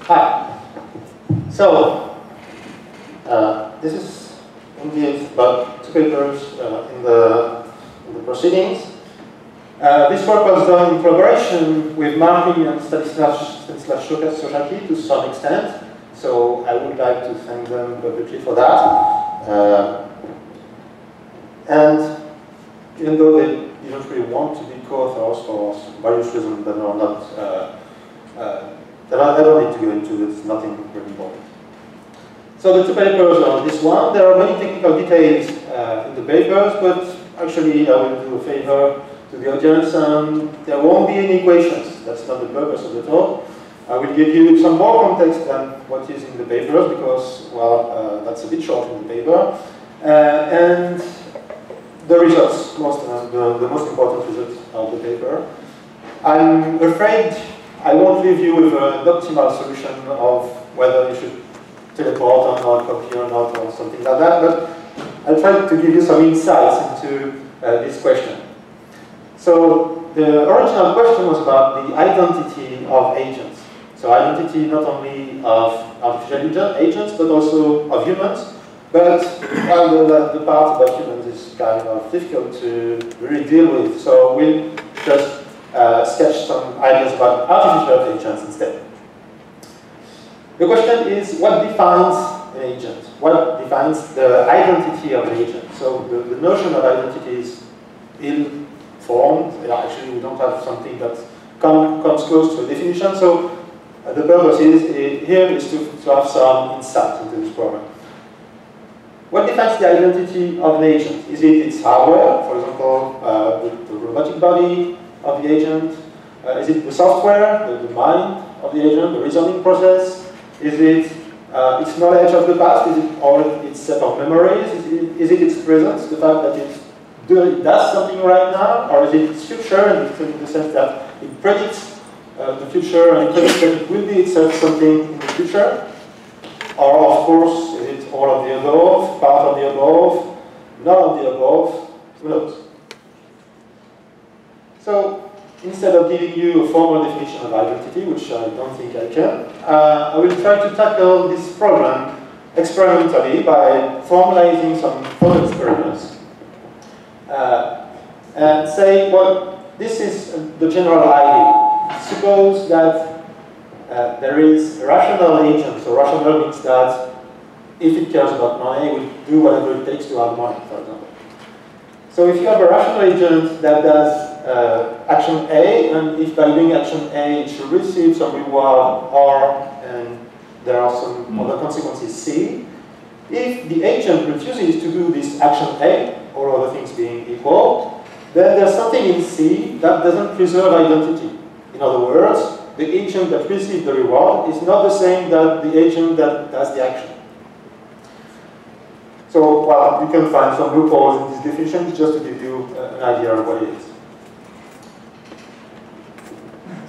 Hi. So, this is indeed about 2 papers in the proceedings. This work was done in collaboration with Martin and Stanisław Soszaki to some extent, so I would like to thank them publicly for that. And even though they didn't really want to be co-authors for various reasons that are not, that I don't need to go into, it's nothing really important. So the 2 papers are this one. There are many technical details in the papers, but actually I will do a favor to the audience, and there won't be any equations. That's not the purpose of the talk. I will give you some more context than what is in the papers, because, well, that's a bit short in the paper. And the results, the most important results of the paper. I'm afraid I won't leave you with an optimal solution of whether you should teleport or not, copy or not, or something like that, but I'll try to give you some insights into this question. So the original question was about the identity of agents. So identity not only of artificial agents, but also of humans. But the part about humans is kind of difficult to really deal with. So we'll just sketch some ideas about artificial agents instead. The question is, what defines an agent? What defines the identity of an agent? So the notion of identity is ill-formed. Actually, we don't have something that comes close to a definition. So the purpose here is to have some insight into this problem. What defines the identity of an agent? Is it its hardware, for example, the robotic body of the agent? Is it the software, the mind of the agent, the reasoning process? Is it its knowledge of the past? Is it all its set of memories? Is it its presence, the fact that it does something right now? Or is it its future, in the sense that it predicts the future and predicts that it will be itself something in the future? Or, of course, is it all of the above, part of the above, none of the above? Who knows? So, instead of giving you a formal definition of identity, which I don't think I can, I will try to tackle this problem experimentally by formalizing some thought experiments. And say, well, this is the general idea. Suppose that there is a rational agent, so rational means that if it cares about money, it will do whatever it takes to have money, for example. So if you have a rational agent that does action A, and if by doing action A it should receive some reward R, and there are some other consequences C, if the agent refuses to do this action A, all other things being equal, then there's something in C that doesn't preserve identity. In other words, the agent that receives the reward is not the same as the agent that does the action. So, well, you can find some loopholes in this definition just to give you an idea of what it is.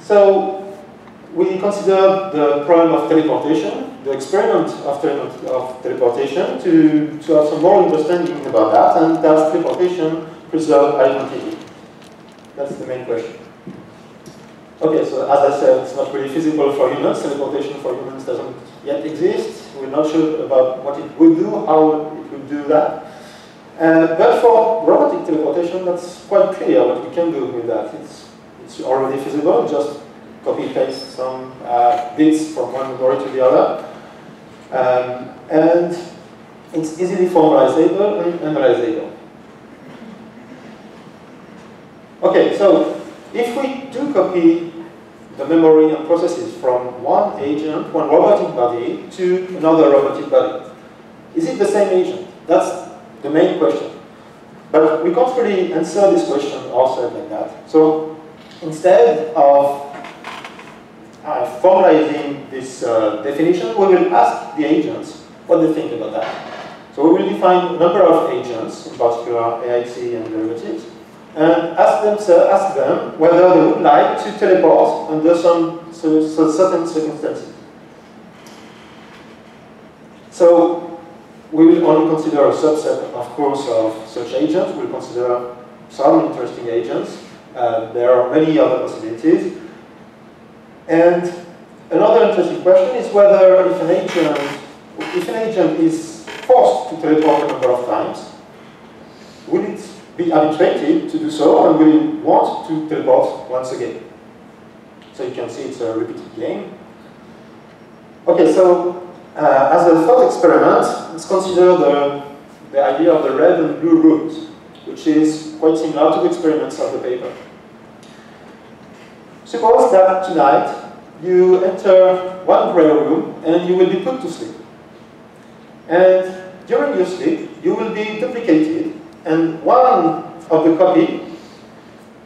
So, we consider the problem of teleportation, the experiment of teleportation, to have some more understanding about that, and does teleportation preserve identity? That's the main question. Okay, so as I said, it's not really feasible for humans. Teleportation for humans doesn't yet exist. We're not sure about what it would do, how it would do that. But for robotic teleportation, that's quite clear what we can do with that. It's already feasible. Just copy-paste some bits from one memory to the other. And it's easily formalizable and analyzable. Okay, so if we do copy the memory and processes from one agent, one robotic body, to another robotic body, is it the same agent? That's the main question. But we can't really answer this question ourselves like that. So instead of formalizing this definition, we will ask the agents what they think about that. So we will define a number of agents, in particular AIXI and derivatives, and ask them whether they would like to teleport under some certain circumstances. So we will only consider a subset, of course, of such agents. We'll consider some interesting agents. There are many other possibilities. And another interesting question is whether if an agent is forced to teleport a number of times, will it be arbitrated to do so, and will it want to teleport once again? So you can see it's a repeated game. Okay, so as a thought experiment, let's consider the idea of the red and blue rooms, which is quite similar to the experiments of the paper. Suppose that tonight you enter one gray room and you will be put to sleep. And during your sleep, you will be duplicated, and one of the copy,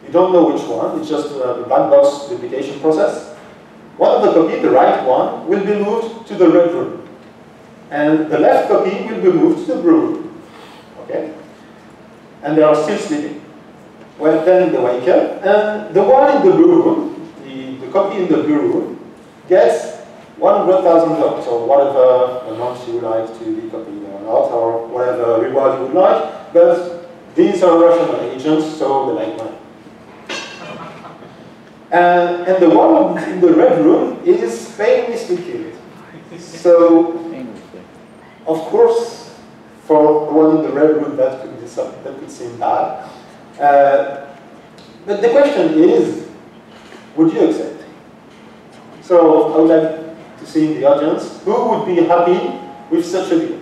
you don't know which one, it's just a black box duplication process. One of the copy, the right one, will be moved to the red room. And the left copy will be moved to the blue room. Okay? And they are still sleeping. Well, then they wake up, and the one in the blue room, the copy in the blue room, gets $100,000, or whatever amount you would like to be copied or not, or whatever reward you would like. But these are rational agents, so they like money. And the one in the red room is painlessly killed. So, of course, for the one in the red room, that could seem bad. But the question is, would you accept? So I would like to see in the audience who would be happy with such a deal.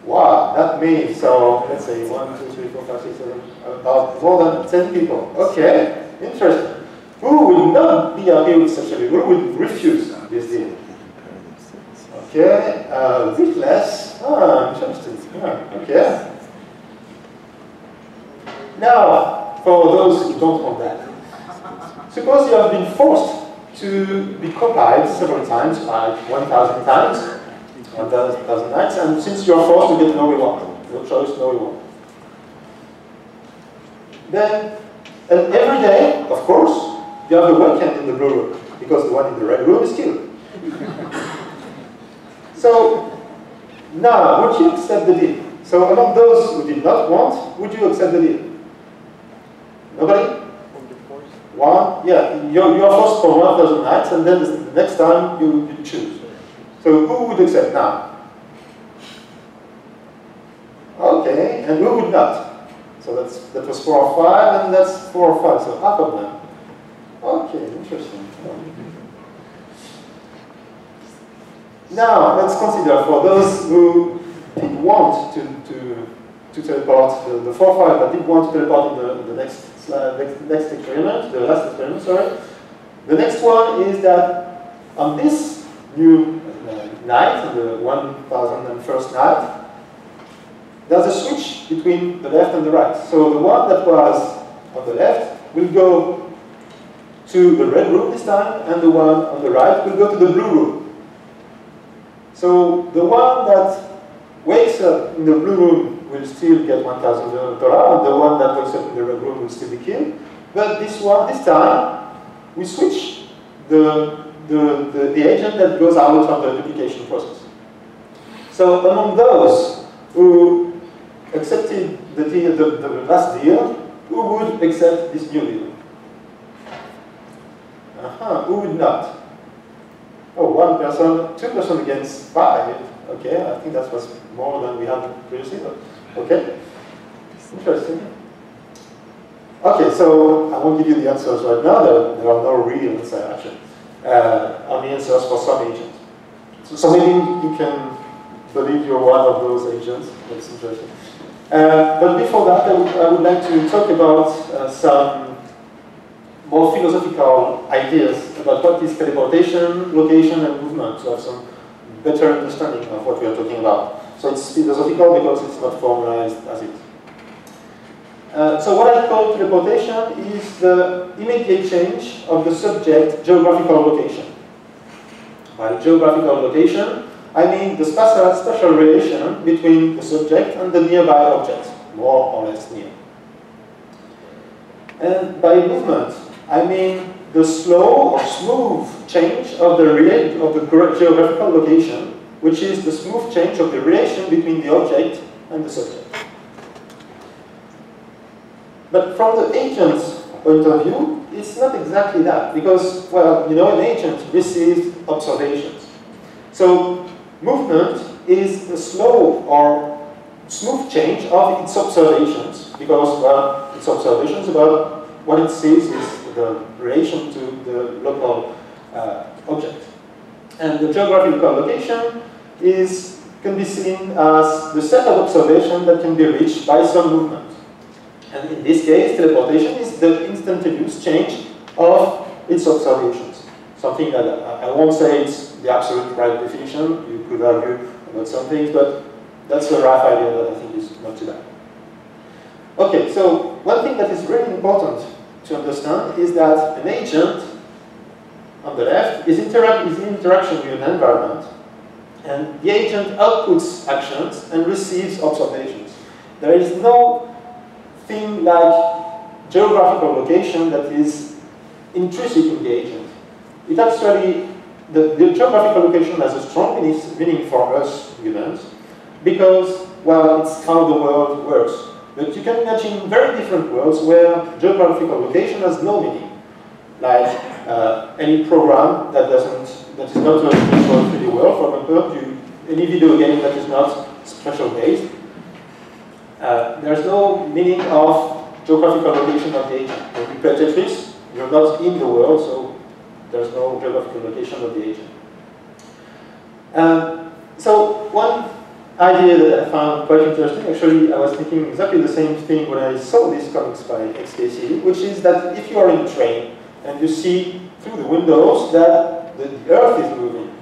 Wow, that means, so let's say 1, 2, 3, 4, 5, 6, 7, about more than 10 people. Okay, interesting. Who will not be happy with such a deal? Who will refuse this deal? Okay, a bit less. Ah, interesting. Yeah, okay. Now, for those who don't want that, suppose you have been forced to be compiled several times, like 1,000 times, 1,000 nights, and since you are forced to get no reward, no choice, no reward. Then, and every day, of course, you have the webcam in the blue room, because the one in the red room is killed. So, now, would you accept the deal? So, among those who did not want, would you accept the deal? Nobody? One? Yeah, you're forced for 1,000 nights, and then the next time you choose. So who would accept now? Okay, and who would not? So that was 4 or 5, and that's 4 or 5, so half of them. Okay, interesting. Now, let's consider for those who did want to teleport, the 4 or 5 that did want to teleport in the next experiment, the last experiment, sorry. The next one is that on this new night, the 1,001st night, there's a switch between the left and the right. So the one that was on the left will go to the red room this time, and the one on the right will go to the blue room. So the one that wakes up in the blue room will still get $1,000, and the one that wakes up in the red room will still be killed. But this time, we switch the agent that goes out of the duplication process. So among those who accepted the last deal, who would accept this new deal? Who would not? Oh, 1 person, 2 person against 5. Okay, I think that was more than we had previously, but okay. Interesting. Okay, so I won't give you the answers right now. There are no real answers, actually. Only answers for some agents. So maybe you can believe you're one of those agents. That's interesting. But before that, I would like to talk about some more philosophical ideas about what is teleportation, location, and movement, to have some better understanding of what we are talking about. So it's philosophical because it's not formalized as it. So what I call teleportation is the immediate change of the subject geographical location. By geographical location, I mean the spatial relation between the subject and the nearby object, more or less near. And by movement, I mean the slow or smooth change of the geographical location, which is the smooth change of the relation between the object and the subject. But from the agent's point of view, it's not exactly that, because, well, you know, an agent receives observations. So movement is a slow or smooth change of its observations, because, well, its observations about what it sees is the relation to the local object. And the geographical location can be seen as the set of observations that can be reached by some movement. And in this case, teleportation is the instantaneous change of its observations. Something that I won't say it's the absolute right definition. You could argue about some things, but that's a rough idea that I think is not too bad. Okay, so one thing that is really important to understand is that an agent on the left is in interaction with an environment, and the agent outputs actions and receives observations. There is no thing like geographical location that is intrinsic in the agent. It actually, the geographical location has a strong meaning for us humans, because, well, it's how the world works. But you can imagine very different worlds where geographical location has no meaning. Like any program that is not a special 3D world, for example, any video game that is not special based, there's no meaning of geographical location of the agent. When you play Tetris, you're not in the world, so there's no geographical location of the agent. So one idea that I found quite interesting, actually I was thinking exactly the same thing when I saw these comics by XKCD, which is that if you are in a train and you see through the windows that the Earth is moving,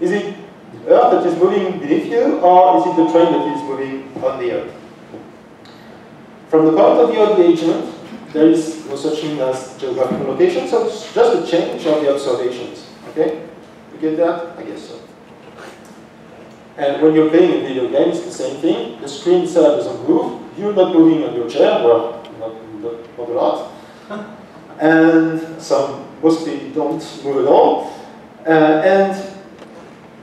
is it the Earth that is moving beneath you, or is it the train that is moving on the Earth? From the point of view of the agent, there is no such thing as geographical location, so it's just a change of the observations. Okay? You get that? I guess so. And when you're playing a video game, it's the same thing. The screen itself doesn't move. You're not moving on your chair. Well, not a lot. And some mostly don't move at all.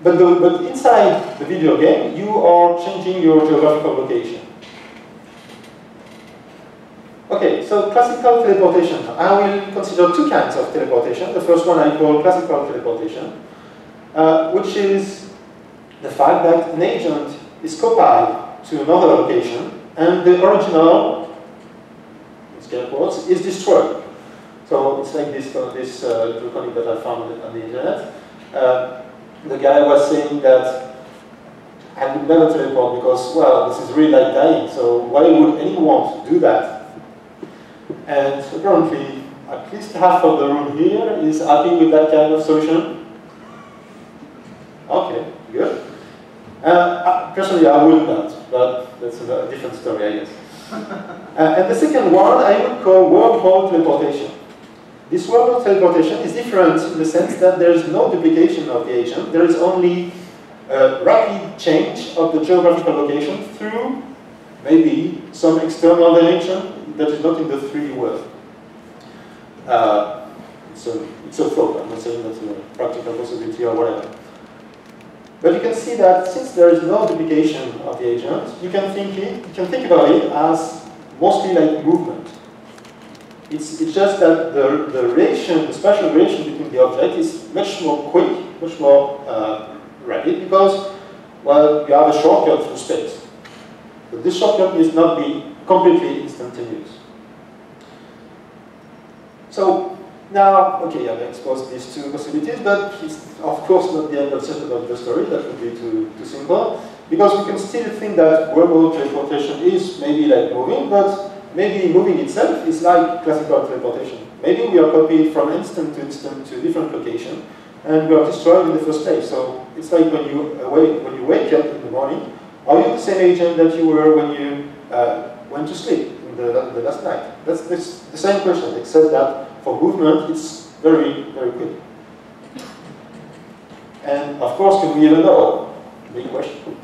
But inside the video game, you are changing your geographical location. Okay, so classical teleportation. I will consider two kinds of teleportation. The first one I call classical teleportation, which is the fact that an agent is copied to another location and the original, in scale quotes, is destroyed. So it's like this comic that I found on the internet. The guy was saying that I would never teleport because, well, this is really like dying, so why would anyone do that? And apparently, at least half of the room here is happy with that kind of solution. Okay, good. Personally, I would not, but that's a different story, I guess. And the second one I would call wormhole teleportation. This wormhole teleportation is different in the sense that there is no duplication of the agent. There is only a rapid change of the geographical location through maybe some external dimension that is not in the 3D world. It's a thought. I'm not saying that's a practical possibility or whatever. But you can see that since there is no duplication of the agent, you can think about it as mostly like movement. It's just that the spatial relation between the object is much more quick, much more rapid, because, well, you have a shortcut through space. But this shortcut needs not be completely instantaneous. So now, okay, I've exposed these two possibilities, but it's of course not the end of the story. That would be too simple, because we can still think that wormhole teleportation is maybe like moving, but maybe moving itself is like classical teleportation. Maybe we are copied from instant to instant to a different location, and we are destroyed in the first place. So it's like when you wake up in the morning, are you the same agent that you were when you went to sleep in the last night? That's the same question, except that for movement, it's very, very quick. And of course, can we even know? Big question.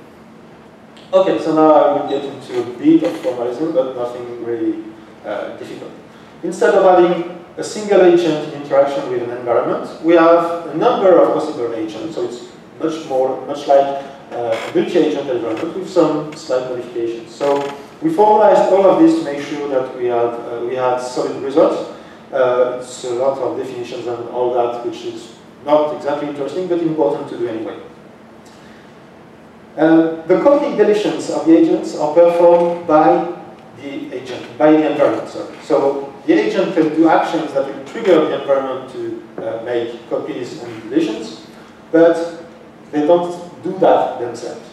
Okay, so now I will get into a bit of formalism, but nothing really difficult. Instead of having a single agent in interaction with an environment, we have a number of possible agents. So it's much like a multi-agent environment with some slight modifications. So We formalized all of this to make sure that we had solid results. It's a lot of definitions and all that, which is not exactly interesting, but important to do anyway. The copy deletions of the agents are performed by the agent, by the environment, sorry. So the agent can do actions that will trigger the environment to make copies and deletions, but they don't do that themselves.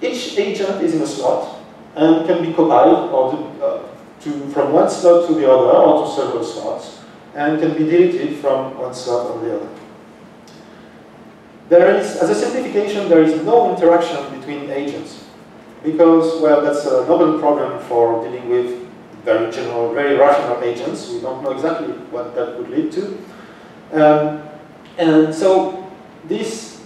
Each agent is in a slot and can be copied or from one slot to the other or to several slots, and can be deleted from one slot or the other. There is, as a simplification, there is no interaction between agents because, well, that's a novel problem for dealing with very general, very rational agents. We don't know exactly what that would lead to. And so this,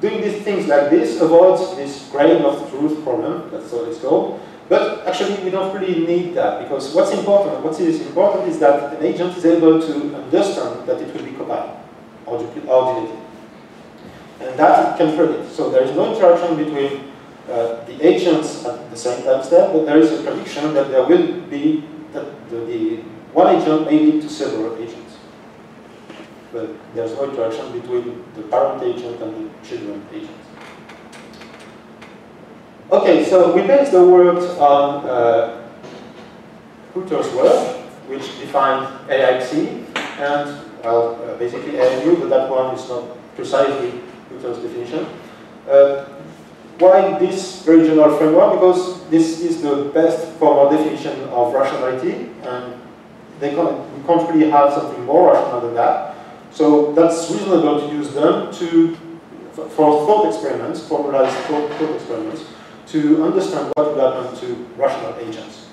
doing these things like this avoids this grain of truth problem, that's what it's called. But actually we don't really need that, because what is important is that an agent is able to understand that it will be copied or deleted. And that it can predict. So there is no interaction between the agents at the same time step, but there is a prediction that there will be, that the one agent may lead to several agents. But there's no interaction between the parent agent and the children agent. Okay, so we based the work on Coulter's work, which defined AIXI, and well, basically AMU, but that one is not precisely Coulter's definition. Why this very general framework? Because this is the best formal definition of rationality, and we can't really have something more rational than that. So that's reasonable to use them for thought experiments, formalized thought experiments, to understand what would happen to rational agents.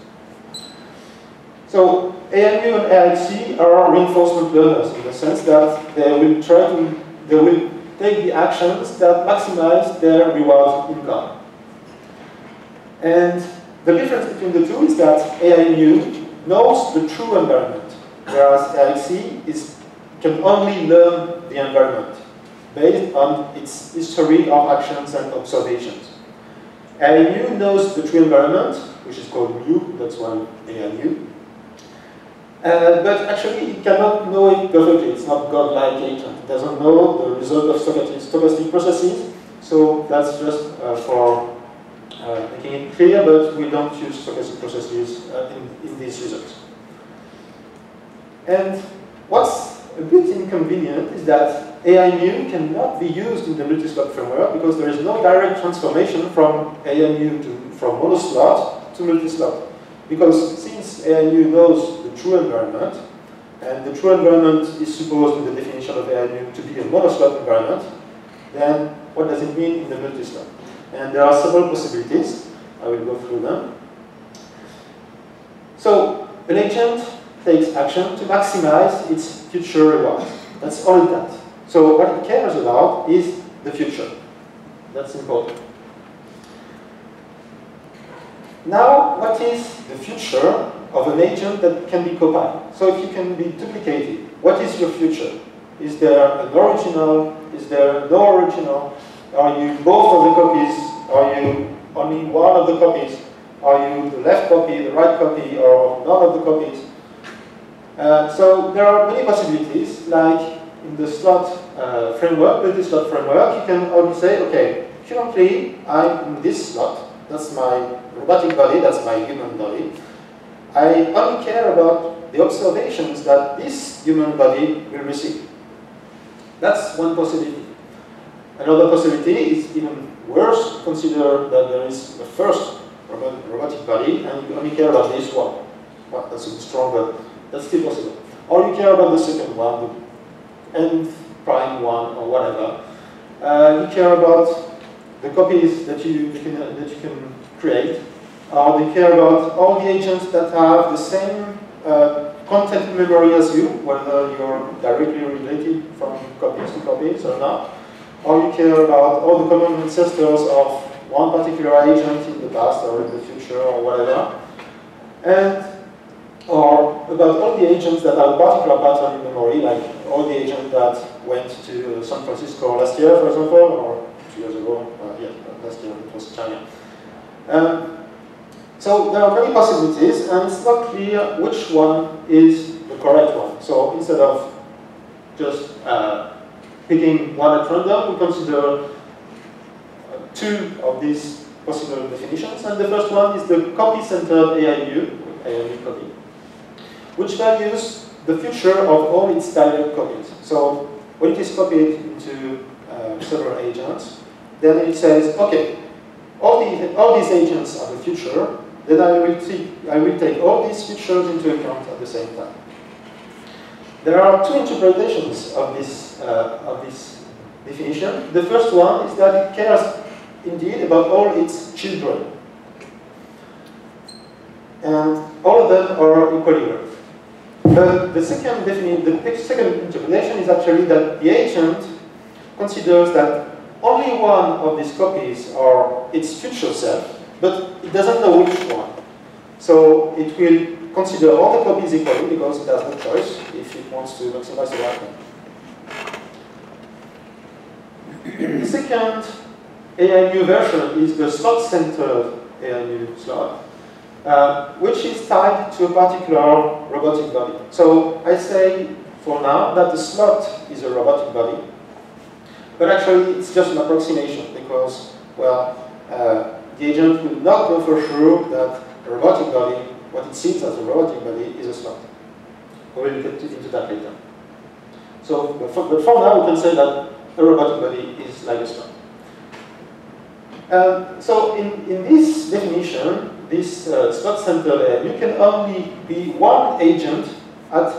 So AMU and AIXI are reinforcement learners in the sense that they will take the actions that maximize their reward income. And the difference between the two is that AMU knows the true environment, whereas AIXI can only learn the environment based on its history of actions and observations. AMU knows the true environment, which is called mu, that's why AMU. But actually, it cannot know it perfectly. It's not godlike agent. It doesn't know the result of stochastic processes. So that's just for making it clear, but we don't use stochastic processes in these results. And what's a bit inconvenient is that AMU cannot be used in the multi-slot framework because there is no direct transformation from AMU from monoslot to multi-slot. Because since AMU knows the true environment, and the true environment is supposed in the definition of AMU to be a monoslot environment, then what does it mean in the multi-slot? And there are several possibilities. I will go through them. So an agent takes action to maximize its future rewards. That's all it does. So what it cares about is the future. That's important. Now, what is the future of an agent that can be copied? So if you can be duplicated, what is your future? Is there an original? Is there no original? Are you both of the copies? Are you only one of the copies? Are you the left copy, the right copy, or none of the copies? So there are many possibilities, like in the slot framework, multi-slot framework, you can only say, okay, currently I'm in this slot, that's my robotic body, that's my human body. I only care about the observations that this human body will receive. That's one possibility. Another possibility is even worse. Consider that there is a first robotic body and you only care about this one. Well, that's a bit strong, but that's still possible. Or you care about the second one, the nth prime one, or whatever. You care about the copies that you can create. Or you care about all the agents that have the same content memory as you, whether you're directly related from copies to copies or not. Or you care about all the common ancestors of one particular agent in the past or in the future or whatever. And or about all the agents that have a particular pattern in memory, like all the agents that went to San Francisco last year, for example, or 2 years ago, yeah, last year it was China. So there are many possibilities, and it's not clear which one is the correct one. So instead of just picking one at random, we consider two of these possible definitions. And the first one is the copy-centered AIU copy, which values the future of all its direct copies. So when it is copied into several agents, then it says, okay, all these agents are the future, then I will take all these features into account at the same time. There are two interpretations of this definition. The first one is that it cares indeed about all its children. And all of them are equally worth. But the second interpretation is actually that the agent considers that only one of these copies are its future self, but it doesn't know which one. So it will consider all the copies equally because it has no choice if it wants to maximize the outcome. The second AIU version is the slot-centered AIU slot, which is tied to a particular robotic body. So I say for now that the slot is a robotic body, but actually it's just an approximation because, well, the agent will not know for sure that a robotic body, what it sees as a robotic body, is a slot. We will get into that later. So, but for now we can say that a robotic body is like a slot. So in this definition, this slot-centered AIU can only be one agent at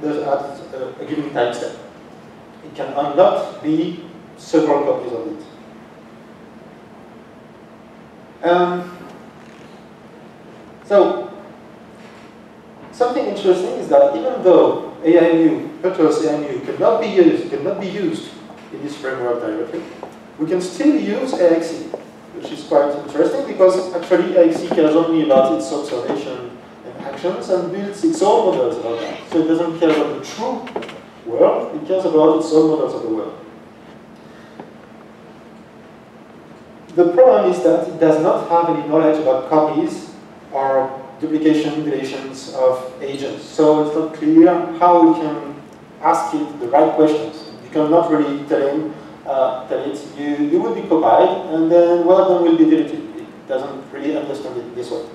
a given time step. It can not be several copies of it. So something interesting is that even though AIU, Petros AIU, cannot be used in this framework directly, we can still use AIXI, which is quite interesting because actually AIXI cares only about its observation and actions and builds its own models about that. So it doesn't care about the true world, it cares about its own models of the world. The problem is that it does not have any knowledge about copies or duplication, deletions of agents. So it's not clear how we can ask it the right questions. You cannot really tell it, you will be copied, and then one of them will be deleted. It doesn't really understand it this way.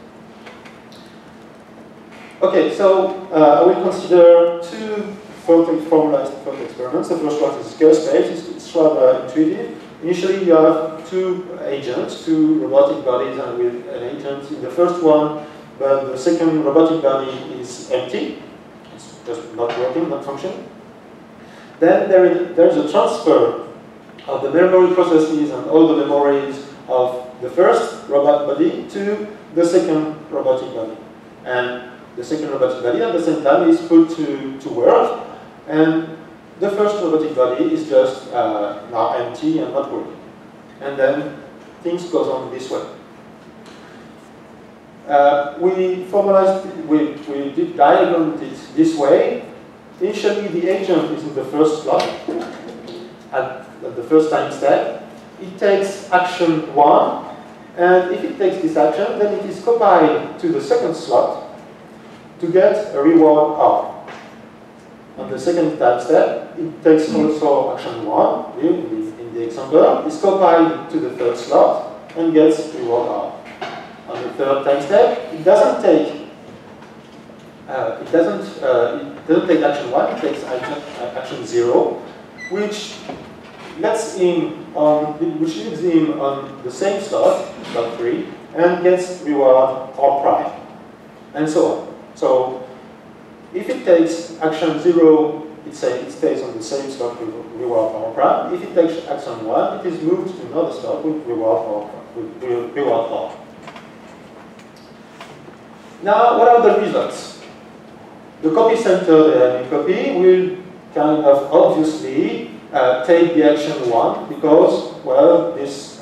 Okay, so I will consider two formalized thought experiments. The first one is scale space. It's rather intuitive. Initially, you have two agents, two robotic bodies, and with an agent in the first one, but the second robotic body is empty. It's just not working, not functioning. Then there is a transfer of the memory processes and all the memories of the first robot body to the second robotic body. And the second robotic body at the same time is put to work, and the first robotic body is just now empty and not working. And then things goes on this way. We did diagram it this way. Initially, the agent is in the first slot at the first time step. It takes action 1, and if it takes this action, then it is copied to the second slot to get a reward R. On the second time step, it takes also action 1, in the example, is copied to the third slot and gets reward R. On the third time step, it doesn't take action 1, it takes action 0, which leaves him on the same slot, slot 3, and gets reward R prime, and so on. So if it takes action 0, it stays on the same slot with reward R prime. If it takes action 1, it is moved to another slot with reward R. Now, what are the results? The copy-centered copy will kind of obviously take the action 1 because, well, this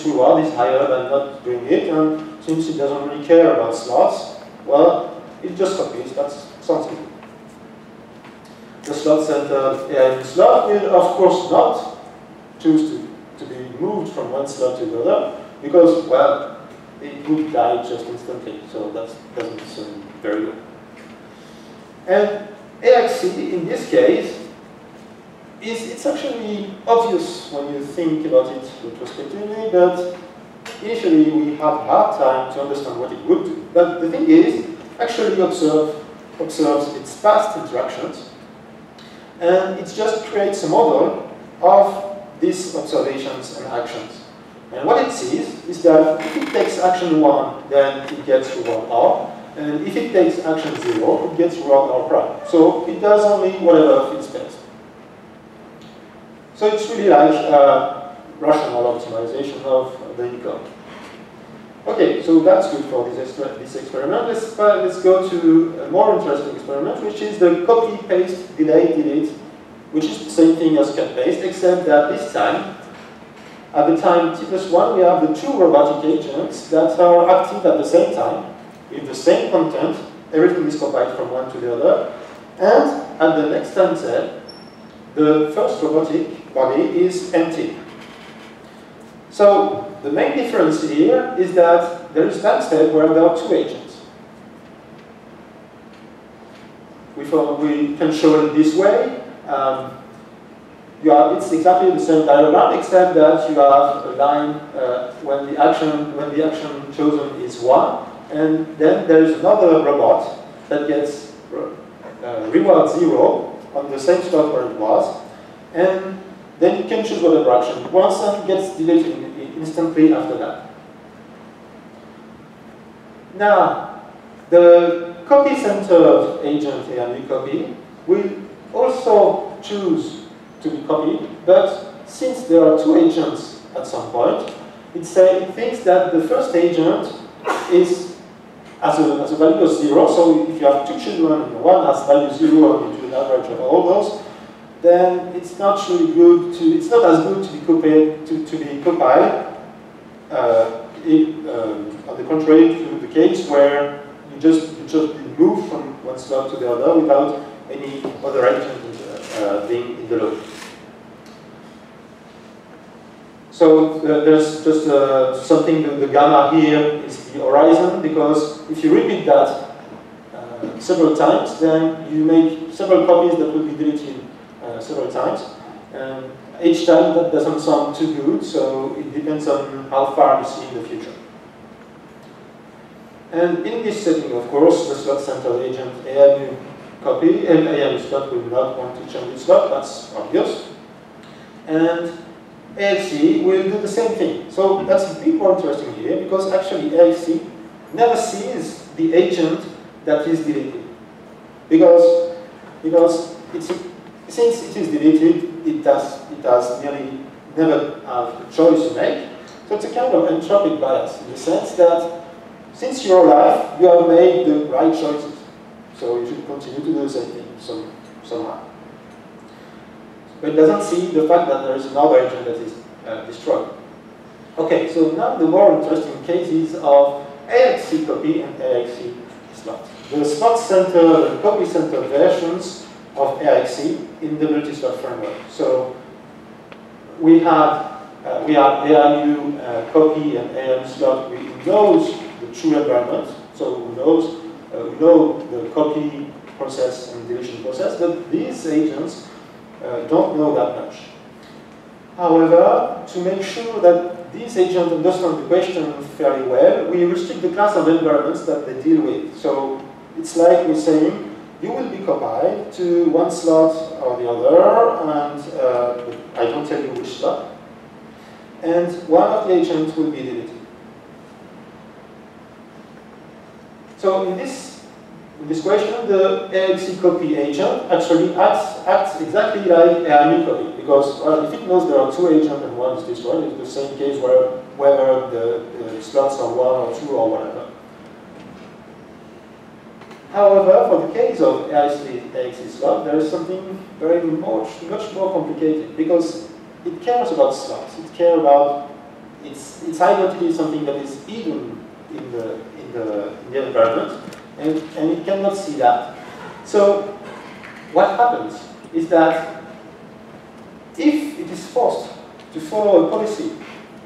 reward is higher than not doing it, and since it doesn't really care about slots, well, it just copies. That's something. The slot-centered slot will, of course, not choose to be moved from one slot to the other because, well, it would die just instantly. So that doesn't sound very good. And AIXI, in this case, it's actually obvious when you think about it retrospectively, but initially we had a hard time to understand what it would do. But the thing is, actually observes its past interactions, and it just creates a model of these observations and actions. And what it sees is that if it takes action 1, then it gets reward R, and if it takes action 0, it gets reward R prime. So it does only whatever fits best. So it's really like rational optimization of the encode. Okay, so that's good for this experiment. Let's go to a more interesting experiment, which is the copy, paste, delete, which is the same thing as cut, paste, except that this time, at the time t+1, we have the 2 robotic agents that are active at the same time, with the same content. Everything is copied from one to the other. And at the next time z, the first robotic body is empty. So the main difference here is that there is time step where there are 2 agents. We can show it this way. It's exactly the same diagram, except that you have a line when the action chosen is 1, and then there is another robot that gets reward 0 on the same slot where it was, and then you can choose whatever action it wants and gets deleted instantly after that. Now, the copy-centered agent AMU copy will also choose to be copied, but since there are 2 agents at some point, it thinks that the first agent is as a value of 0. So if you have 2 children and one has value 0 and you do an average of all those, then it's not really good to. It's not as good to be copied on the contrary to the case where you just move from one slot to the other without any other agent being in the loop. So there's just something, the gamma here is the horizon, because if you repeat that several times, then you make several copies that will be deleted several times. Each time that doesn't sound too good, so it depends on how far you see in the future. And in this setting, of course, the slot center agent AMU copy and AMU slot will not want to change its slot, that's obvious. And AIXI will do the same thing. So that's a bit more interesting here, because actually AIXI never sees the agent that is deleted. Because since it is deleted, it does nearly never have a choice to make. So it's a kind of entropic bias in the sense that since you're alive, you have made the right choices. So you should continue to do the same thing somehow. But it doesn't see the fact that there is another agent that is destroyed. Okay, so now the more interesting cases of AIXI copy and AIXI slot. The slot center and copy center versions of AIXI in the multi-slot framework. So we have AMU copy and AMU slot. We knows the true environment, so we know the copy process and deletion process, but these agents don't know that much. However, to make sure that these agents understand the question fairly well, we restrict the class of environments that they deal with. So it's like we're saying, you will be copied to one slot or the other, and I don't tell you which slot. And one of the agents will be deleted. So in this question, the AIXI copy agent actually acts exactly like AMU copy, because well, if it knows there are 2 agents and one is destroyed, it's the same case whether the slots are 1 or 2 or whatever. However, for the case of AIXI slot, there is something much more complicated, because it cares about slots. It cares about its identity is something that is hidden in the environment, and it cannot see that. So what happens is that if it is forced to follow a policy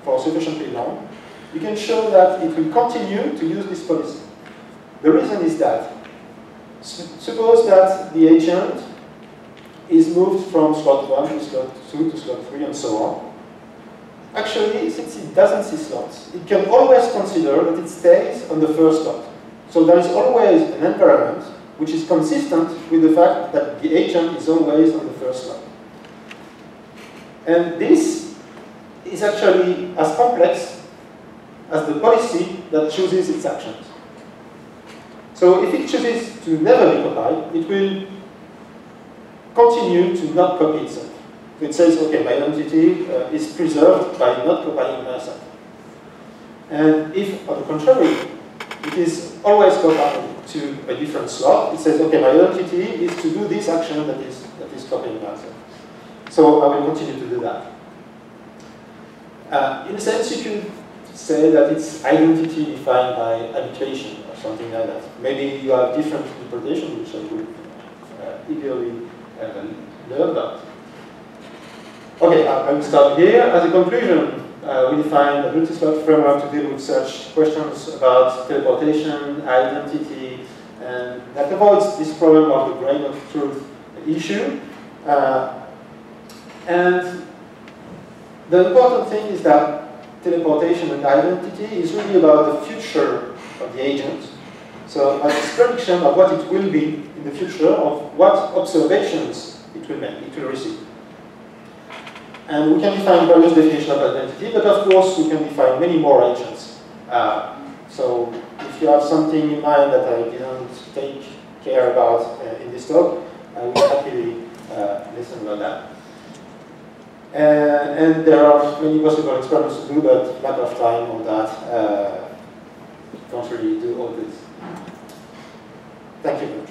for sufficiently long, you can show that it will continue to use this policy. The reason is that, suppose that the agent is moved from slot 1 to slot 2 to slot 3 and so on. Actually, since it doesn't see slots, it can always consider that it stays on the first slot. So there is always an environment which is consistent with the fact that the agent is always on the first slot. And this is actually as complex as the policy that chooses its actions. So if it chooses to never be copied, it will continue to not copy itself. So it says, okay, my identity is preserved by not copying myself. And if, on the contrary, it is always copied to a different slot, it says, okay, my identity is to do this action that is copying myself. So I will continue to do that. In a sense, you could say that it's identity defined by arbitration or something like that. Maybe you have different interpretations, which I would eagerly learn about. Okay, I will stop here. As a conclusion, we define a multi-slot framework to deal with such questions about teleportation, identity, and that avoids this problem of the grain of truth issue. And the important thing is that teleportation and identity is really about the future of the agent. So it's prediction of what it will be in the future, of what observations it will make, it will receive. And we can define various definitions of identity, but of course we can define many more agents. So if you have something in mind that I didn't take care about in this talk, I will happily listen about that. And there are many possible experiments to do, but lack of time on that, can't really do all this. Thank you very much.